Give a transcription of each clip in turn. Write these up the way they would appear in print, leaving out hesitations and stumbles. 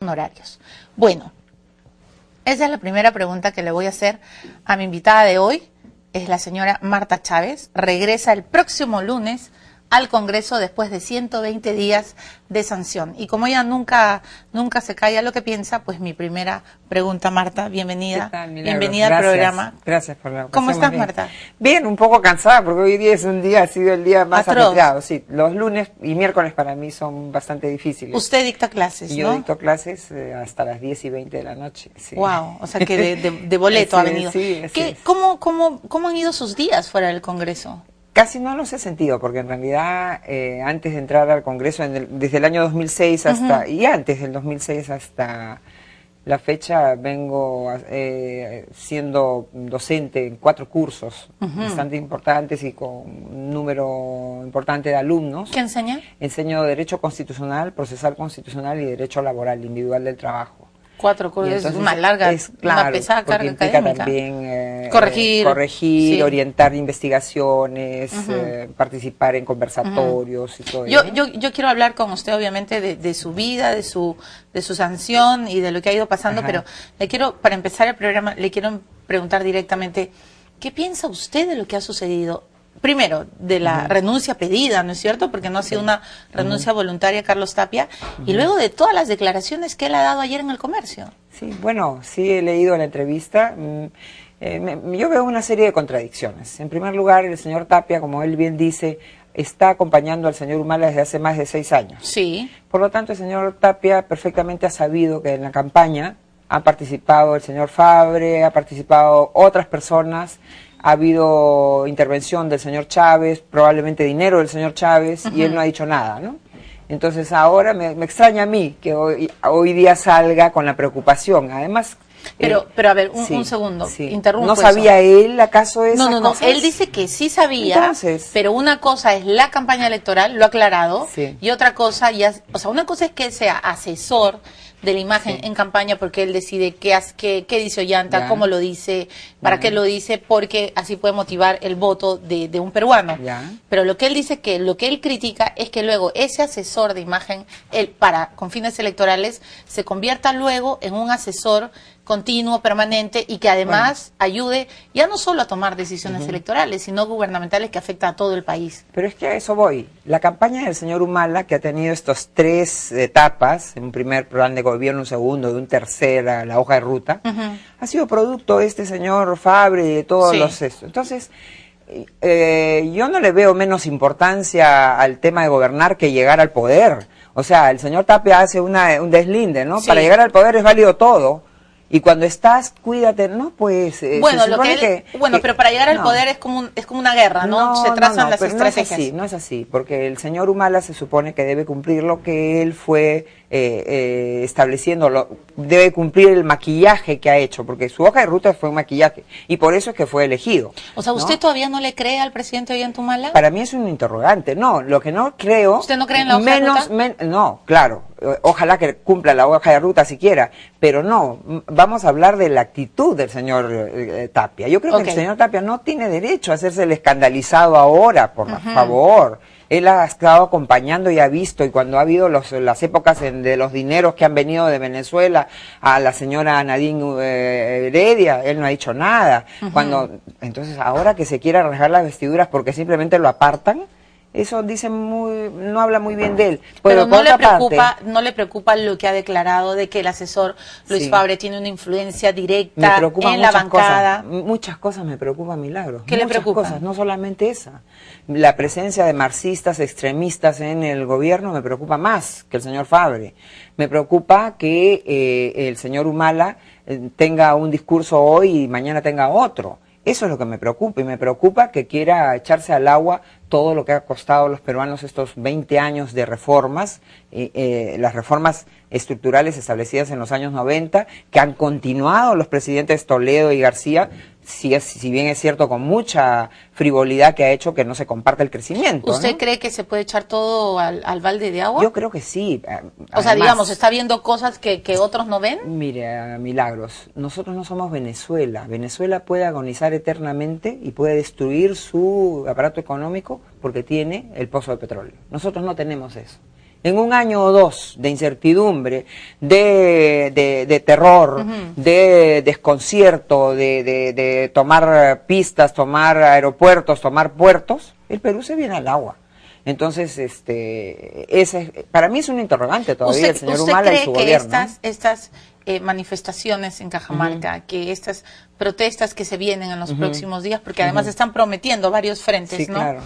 Horarios. Bueno, esa es la primera pregunta que le voy a hacer a mi invitada de hoy. Es la señora Marta Chávez. Regresa el próximo lunes al Congreso después de 120 días de sanción. Y como ella nunca se calla lo que piensa, pues mi primera pregunta, Marta, bienvenida. ¿Qué tal, Milagros? Bienvenida Gracias, al programa. Gracias por la ¿Cómo estás, bien. Marta? Bien, un poco cansada porque hoy día es un día, ha sido el día más Atroz. ajetreado. Sí, los lunes y miércoles para mí son bastante difíciles. Usted dicta clases, Y yo ¿no? dicto clases hasta las 10:20 de la noche. Sí. Wow, o sea que de boleto Sí, ha venido. sí, así es. ¿Cómo han ido sus días fuera del Congreso? Casi no los he sentido, porque en realidad antes de entrar al Congreso, desde el año 2006 hasta, y antes del 2006 hasta la fecha, vengo siendo docente en 4 cursos bastante importantes y con un número importante de alumnos. ¿Qué enseña? Enseño Derecho Constitucional, Procesal Constitucional y Derecho Laboral, Individual del Trabajo. 4 Y cursos, es entonces una larga, claro, una pesada porque carga implica académica. también Corregir, sí. orientar investigaciones, participar en conversatorios y todo Yo ello. quiero hablar con usted obviamente de su vida, de su sanción y de lo que ha ido pasando, Ajá. pero le quiero, para empezar el programa, le quiero preguntar directamente, ¿qué piensa usted de lo que ha sucedido? Primero, de la renuncia pedida, ¿no es cierto? Porque no ha sido una renuncia voluntaria, Carlos Tapia, y luego de todas las declaraciones que él ha dado ayer en El Comercio. Sí, bueno, sí he leído la entrevista. Yo veo una serie de contradicciones. En primer lugar, el señor Tapia, como él bien dice, está acompañando al señor Humala desde hace más de 6 años. Sí. Por lo tanto, el señor Tapia perfectamente ha sabido que en la campaña ha participado el señor Fabre, ha participado otras personas, ha habido intervención del señor Chávez, probablemente dinero del señor Chávez, y él no ha dicho nada, ¿no? Entonces ahora me extraña a mí que hoy día salga con la preocupación. Además... Pero a ver, sí, un segundo, sí. interrumpo ¿No sabía él acaso esas No, cosas? él dice que sí sabía, Entonces, pero una cosa es la campaña electoral, lo ha aclarado, sí. y otra cosa, o sea, una cosa es que él sea asesor de la imagen en campaña porque él decide qué dice Ollanta, Ya. cómo lo dice, para qué lo dice, porque así puede motivar el voto de un peruano. Ya. Pero lo que él dice lo que él critica es que luego ese asesor de imagen, con fines electorales, se convierta luego en un asesor continuo, permanente, y que además ayude ya no solo a tomar decisiones electorales, sino gubernamentales que afectan a todo el país. Pero es que a eso voy. La campaña del señor Humala, que ha tenido estas 3 etapas, un primer plan de gobierno, un segundo, y un tercera, la hoja de ruta, ha sido producto de este señor Fabre y de todos los... Entonces, yo no le veo menos importancia al tema de gobernar que llegar al poder. O sea, el señor Tapia hace un deslinde, ¿no? Sí. Para llegar al poder es válido todo. Y cuando estás, cuídate, ¿no? Pues Bueno, se supone pero para llegar al no. poder es como una guerra, ¿no? Se trazan las pero estrategias. no es así, porque el señor Humala se supone que debe cumplir lo que él fue estableciendo, debe cumplir el maquillaje que ha hecho, porque su hoja de ruta fue un maquillaje, y por eso es que fue elegido. O sea, ¿usted ¿no? todavía no le cree al presidente Ollanta Humala? Para mí es un interrogante. No, lo que no creo... ¿Usted no cree en la hoja de ruta? No, claro. Ojalá que cumpla la hoja de ruta siquiera. Pero no, vamos a hablar de la actitud del señor Tapia. Yo creo que el señor Tapia no tiene derecho a hacerse el escandalizado ahora, por favor. Él ha estado acompañando y ha visto, y cuando ha habido las épocas de los dineros que han venido de Venezuela a la señora Nadine Heredia, él no ha dicho nada. Entonces, ahora que se quiera rasgar las vestiduras porque simplemente lo apartan, eso no habla muy bien de él. Pero no le preocupa lo que ha declarado de que el asesor Luis Fabre tiene una influencia directa en la bancada. Muchas cosas me preocupan, Milagros. ¿Qué le preocupa? Muchas cosas, no solamente esa. La presencia de marxistas extremistas en el gobierno me preocupa más que el señor Fabre. Me preocupa que el señor Humala tenga un discurso hoy y mañana tenga otro. Eso es lo que me preocupa, y me preocupa que quiera echarse al agua todo lo que ha costado a los peruanos estos 20 años de reformas, las reformas estructurales establecidas en los años 90, que han continuado los presidentes Toledo y García, si bien es cierto con mucha frivolidad que ha hecho que no se comparte el crecimiento. ¿Usted ¿no? cree que se puede echar todo al balde de agua? Yo creo que sí. O sea, digamos, ¿está viendo cosas que otros no ven? Mire, Milagros, nosotros no somos Venezuela. Venezuela puede agonizar eternamente y puede destruir su aparato económico porque tiene el pozo de petróleo. Nosotros no tenemos eso. En un año o dos de incertidumbre, de terror, de desconcierto, de tomar pistas, tomar aeropuertos, tomar puertos, el Perú se viene al agua. Entonces, para mí es un interrogante todavía el señor Humala y su gobierno. ¿Usted cree que estas manifestaciones en Cajamarca, que estas protestas que se vienen en los próximos días, porque además están prometiendo varios frentes, sí, ¿no? Claro.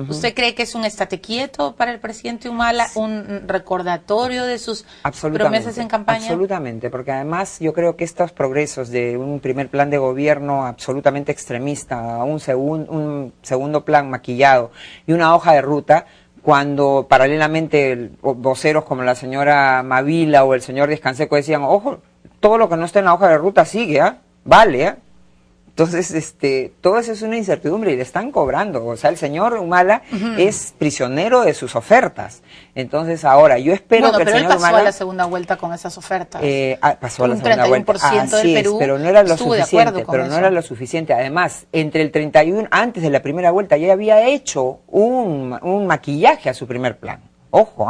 ¿Usted cree que es un estate quieto para el presidente Humala, un recordatorio de sus promesas en campaña? Absolutamente, porque además yo creo que estos progresos de un primer plan de gobierno absolutamente extremista, un segundo plan maquillado y una hoja de ruta, cuando paralelamente voceros como la señora Mavila o el señor Descanseco decían, ojo, todo lo que no está en la hoja de ruta sigue, vale, Entonces, todo eso es una incertidumbre y le están cobrando. O sea, el señor Humala es prisionero de sus ofertas. Entonces, ahora, yo espero que el señor Humala... Bueno, pero él pasó a la segunda vuelta con esas ofertas. Pasó a la segunda vuelta. Del Perú pero no era lo suficiente. No era lo suficiente. Además, entre el 31, antes de la primera vuelta, ya había hecho un maquillaje a su primer plan. Ojo,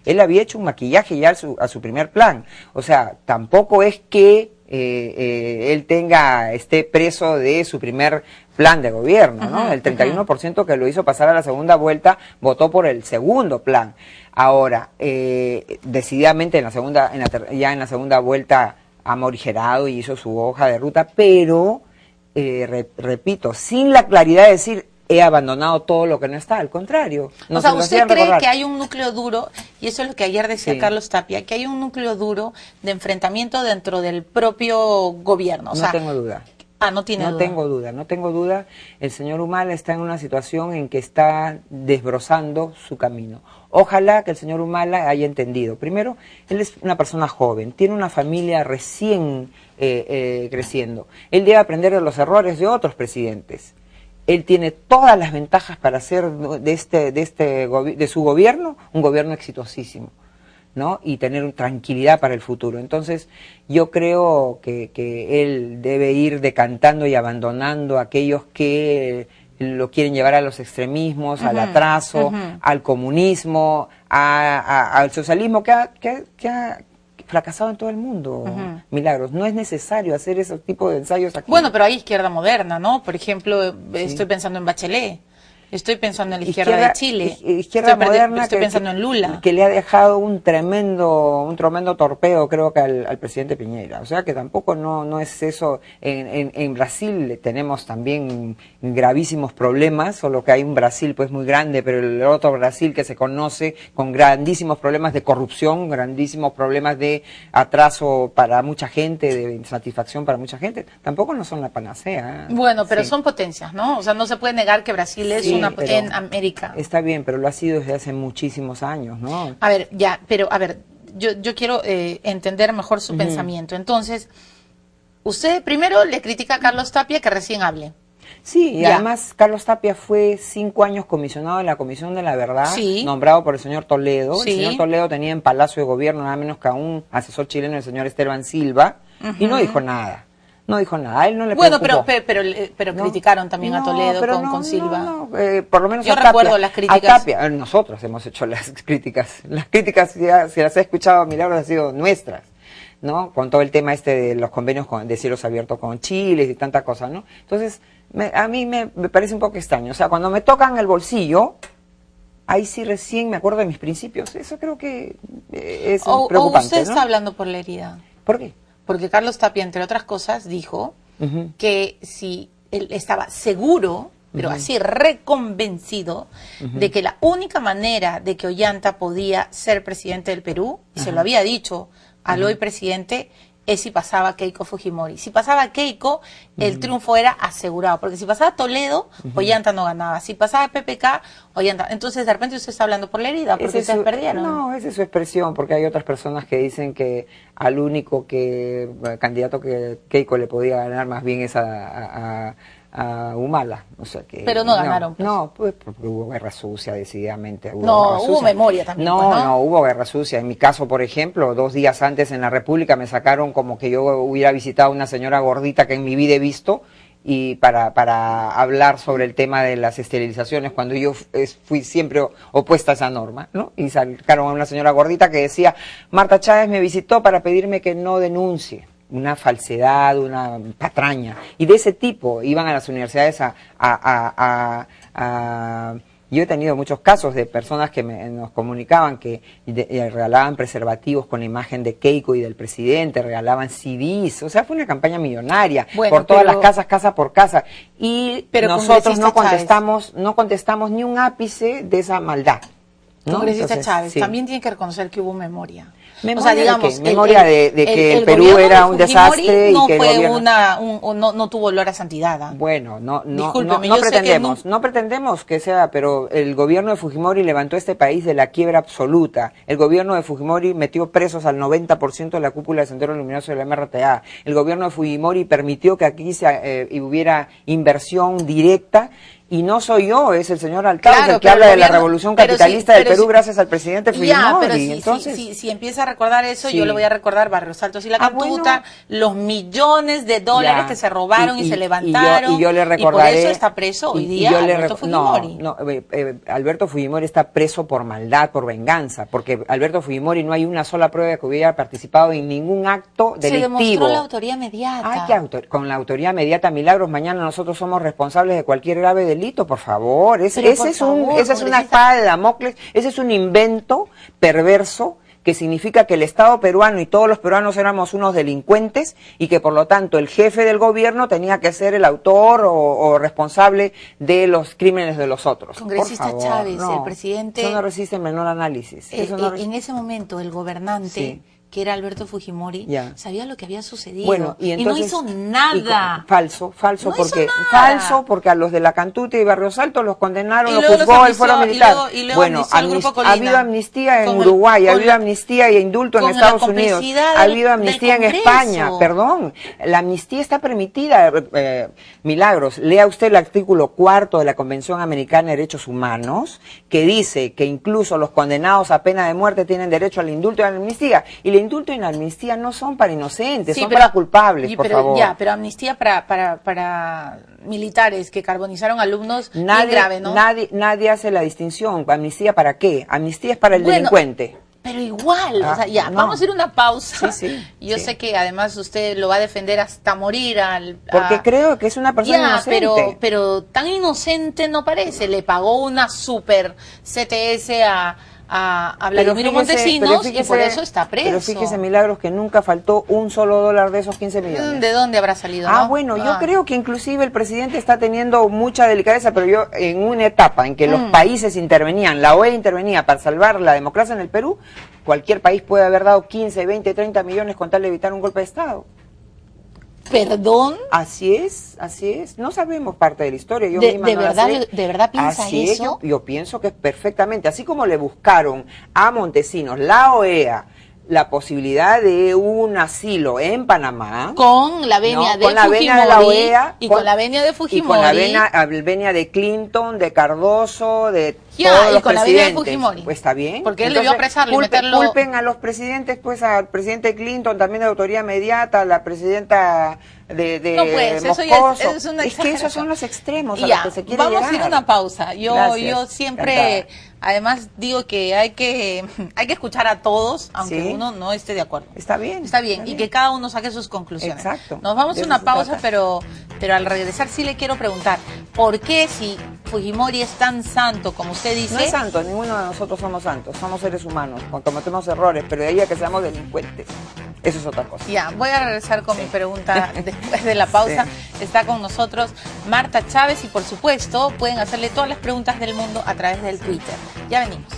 Él había hecho un maquillaje ya a su primer plan. O sea, tampoco es que él esté preso de su primer plan de gobierno, ¿no? El 31% que lo hizo pasar a la segunda vuelta votó por el segundo plan. Ahora, decididamente ya en la segunda vuelta ha morigerado y hizo su hoja de ruta, pero, repito, sin la claridad de decir, he abandonado todo lo que no está, al contrario. O sea, ¿usted cree que hay un núcleo duro, y eso es lo que ayer decía Carlos Tapia, que hay un núcleo duro de enfrentamiento dentro del propio gobierno? No tengo duda. No tengo duda. El señor Humala está en una situación en que está desbrozando su camino. Ojalá que el señor Humala haya entendido. Primero, él es una persona joven, tiene una familia recién creciendo. Él debe aprender de los errores de otros presidentes. Él tiene todas las ventajas para hacer de su gobierno un gobierno exitosísimo, ¿no? Y tener tranquilidad para el futuro. Entonces, yo creo que él debe ir decantando y abandonando a aquellos que lo quieren llevar a los extremismos, al atraso, al comunismo, al socialismo que ha fracasado en todo el mundo, Milagros. No es necesario hacer ese tipo de ensayos aquí. Bueno, pero hay izquierda moderna, ¿no? Por ejemplo, estoy pensando en Bachelet, estoy pensando en la izquierda de Chile, estoy pensando en Lula. Que le ha dejado un tremendo torpeo, creo que al presidente Piñera. O sea que tampoco no es eso. En Brasil tenemos también gravísimos problemas, solo que hay un Brasil pues muy grande, pero el otro Brasil que se conoce con grandísimos problemas de corrupción, grandísimos problemas de atraso para mucha gente, de insatisfacción para mucha gente, tampoco no son la panacea. Bueno, pero son potencias, ¿no? O sea, no se puede negar que Brasil es en América. Está bien, pero lo ha sido desde hace muchísimos años, ¿no? A ver, yo quiero entender mejor su pensamiento. Entonces, usted primero le critica a Carlos Tapia que recién hable. Sí, y además Carlos Tapia fue 5 años comisionado de la Comisión de la Verdad, nombrado por el señor Toledo. El señor Toledo tenía en Palacio de Gobierno nada menos que a un asesor chileno, el señor Esteban Silva, y no dijo nada. No dijo nada, a él no le preocupó. Pero criticaron también a Toledo con Silva. Por lo menos yo recuerdo las críticas. Nosotros hemos hecho las críticas. Las críticas, si las he escuchado, Milagros, han sido nuestras, ¿no? Con todo el tema de los convenios de cielos abiertos con Chile y tanta cosa, ¿no? Entonces, a mí me parece un poco extraño. O sea, cuando me tocan el bolsillo, ahí sí recién me acuerdo de mis principios. Eso creo que es preocupante, o usted ¿no? está hablando por la herida. ¿Por qué? Porque Carlos Tapia, entre otras cosas, dijo que si él estaba seguro, pero así reconvencido, de que la única manera de que Ollanta podía ser presidente del Perú, y se lo había dicho al hoy presidente, es si pasaba Keiko Fujimori. Si pasaba Keiko, el triunfo era asegurado, porque si pasaba Toledo, Ollanta no ganaba. Si pasaba PPK, Ollanta. Entonces, de repente usted está hablando por la herida, porque ustedes perdieron. No, esa es su expresión, porque hay otras personas que dicen que al único candidato que Keiko le podía ganar más bien es a Humala. O sea que, pero no ganaron. No, pues porque hubo guerra sucia, decididamente. Hubo memoria también. No, hubo guerra sucia. En mi caso, por ejemplo, 2 días antes en la República me sacaron como que yo hubiera visitado a una señora gordita que en mi vida he visto, y para hablar sobre el tema de las esterilizaciones, cuando yo fui siempre opuesta a esa norma, ¿no? Y sacaron a una señora gordita que decía, Marta Chávez me visitó para pedirme que no denuncie. Una falsedad, una patraña. Y de ese tipo iban a las universidades yo he tenido muchos casos de personas que nos comunicaban que regalaban preservativos con la imagen de Keiko y del presidente, regalaban CDs, o sea, fue una campaña millonaria, por todas las casas, casa por casa, y nosotros no contestamos ni un ápice de esa maldad. ¿No? Congresista Entonces, Chávez, sí. También tiene que reconocer que hubo memoria. ¿Memoria o sea, digamos, memoria de que el Perú era un desastre no y que fue el gobierno... no tuvo olor a santidad. ¿Ah? Bueno, no pretendemos, no pretendemos que sea, pero el gobierno de Fujimori levantó este país de la quiebra absoluta. El gobierno de Fujimori metió presos al 90% de la cúpula de Sendero Luminoso de la MRTA. El gobierno de Fujimori permitió que aquí hubiera inversión directa. Y no soy yo, es el señor Alcalde el que habla de la revolución capitalista del Perú gracias al presidente Fujimori. Entonces, si empieza a recordar eso, yo le voy a recordar Barrios Altos y La Cantuta, los millones de dólares que se robaron y se levantaron, y yo le recordaré, y por eso está preso hoy día Alberto Fujimori. Alberto Fujimori está preso por maldad, por venganza, porque Alberto Fujimori no hay una sola prueba que hubiera participado en ningún acto delictivo. Se demostró la autoría mediata. Con la autoría mediata, Milagros, mañana nosotros somos responsables de cualquier grave delito, por favor. Esa es una espada de Damocles, ese es un invento perverso que significa que el Estado peruano y todos los peruanos éramos unos delincuentes y que por lo tanto el jefe del gobierno tenía que ser el autor o responsable de los crímenes de los otros. Congresista por favor, Chávez, el presidente... Eso no resiste menor análisis. En ese momento el gobernante... Sí. Que era Alberto Fujimori, sabía lo que había sucedido. Bueno, y no hizo nada. Falso, porque a los de La Cantuta y Barrios Altos los condenaron, los juzgó el fuero militar. Bueno, ha habido amnistía en Uruguay, ha habido amnistía y indulto en Estados Unidos, ha habido amnistía en España, perdón, la amnistía está permitida. Milagros, lea usted el artículo 4 de la Convención Americana de Derechos Humanos, que dice que incluso los condenados a pena de muerte tienen derecho al indulto y a la amnistía, y el indulto y la amnistía no son para inocentes, son para culpables, por favor. Pero amnistía para militares que carbonizaron alumnos, bien grave, ¿no? Nadie hace la distinción. ¿Amnistía para qué? Amnistía es para el delincuente. Pero igual, vamos a ir a una pausa. Yo sé que además usted lo va a defender hasta morir. Porque creo que es una persona inocente. Pero tan inocente no parece. Le pagó una super CTS a Vladimir Montesinos y por eso está preso. Pero fíjese, Milagros, que nunca faltó un solo dólar de esos 15 millones. ¿De dónde habrá salido? Bueno, yo creo que inclusive el presidente está teniendo mucha delicadeza, pero yo en una etapa en que los países intervenían, la OEA intervenía para salvar la democracia en el Perú, cualquier país puede haber dado 15, 20, 30 millones con tal de evitar un golpe de Estado. ¿Perdón? Así es. No sabemos parte de la historia. Yo ¿De verdad piensa eso? Yo pienso que es perfectamente. Así como le buscaron a Montesinos, la OEA, la posibilidad de un asilo en Panamá. Con la venia de la OEA y con la venia de Fujimori. Y con la venia de Clinton, de Cardoso, de todos los presidentes. La venia de Fujimori. Pues está bien. Porque él debió apresarlo y meterlo... Culpen a los presidentes, pues al presidente Clinton, también de autoría mediata, a la presidenta de Moscoso. Eso es una exageración. Es que esos son los extremos a los que se quiere llegar. Vamos a ir a una pausa. Yo siempre... Además digo que hay que escuchar a todos, aunque uno no esté de acuerdo. Está bien. Y que cada uno saque sus conclusiones. Exacto. Nos vamos a una pausa, pero al regresar sí le quiero preguntar, ¿por qué si Fujimori es tan santo como usted dice? No es santo, ninguno de nosotros somos santos, somos seres humanos, cometemos errores, pero de ahí a que seamos delincuentes, eso es otra cosa. Voy a regresar con mi pregunta después de la pausa. Está con nosotros Marta Chávez y por supuesto pueden hacerle todas las preguntas del mundo a través del Twitter. Ya venimos.